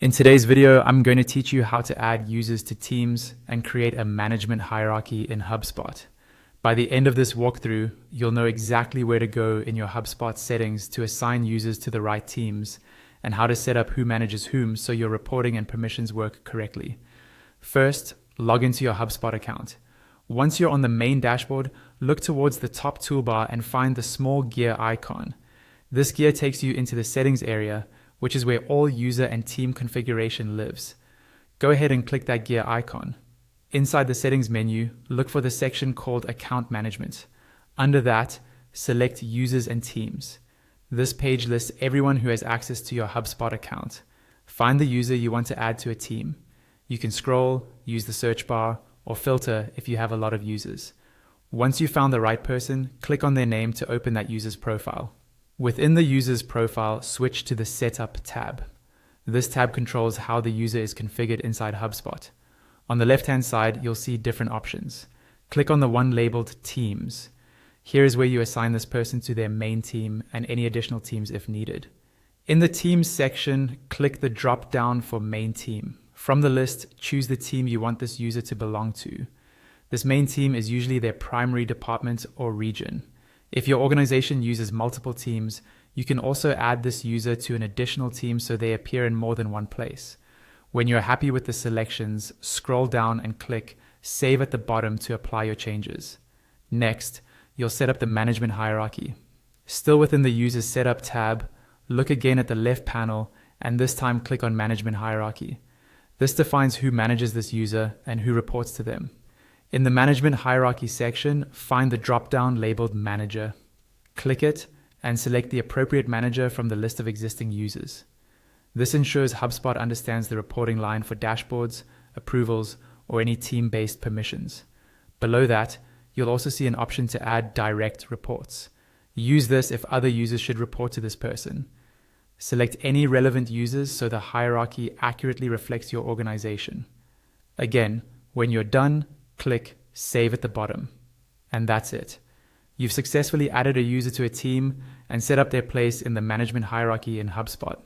In today's video, I'm going to teach you how to add users to teams and create a management hierarchy in HubSpot. By the end of this walkthrough, you'll know exactly where to go in your HubSpot settings to assign users to the right teams and how to set up who manages whom so your reporting and permissions work correctly. First, log into your HubSpot account. Once you're on the main dashboard, look towards the top toolbar and find the small gear icon. This gear takes you into the settings area, which is where all user and team configuration lives. Go ahead and click that gear icon. Inside the settings menu, look for the section called Account Management. Under that, select Users and Teams. This page lists everyone who has access to your HubSpot account. Find the user you want to add to a team. You can scroll, use the search bar, or filter if you have a lot of users. Once you've found the right person, click on their name to open that user's profile. Within the user's profile, switch to the Setup tab. This tab controls how the user is configured inside HubSpot. On the left-hand side, you'll see different options. Click on the one labeled Teams. Here is where you assign this person to their main team and any additional teams if needed. In the Teams section, click the drop-down for Main Team. From the list, choose the team you want this user to belong to. This main team is usually their primary department or region. If your organization uses multiple teams, you can also add this user to an additional team so they appear in more than one place. When you're happy with the selections, scroll down and click Save at the bottom to apply your changes. Next, you'll set up the management hierarchy. Still within the User Setup tab, look again at the left panel and this time click on Management Hierarchy. This defines who manages this user and who reports to them. In the Management Hierarchy section, find the drop-down labeled Manager. Click it and select the appropriate manager from the list of existing users. This ensures HubSpot understands the reporting line for dashboards, approvals, or any team-based permissions. Below that, you'll also see an option to add direct reports. Use this if other users should report to this person. Select any relevant users so the hierarchy accurately reflects your organization. Again, when you're done, click Save at the bottom. And that's it. You've successfully added a user to a team and set up their place in the management hierarchy in HubSpot.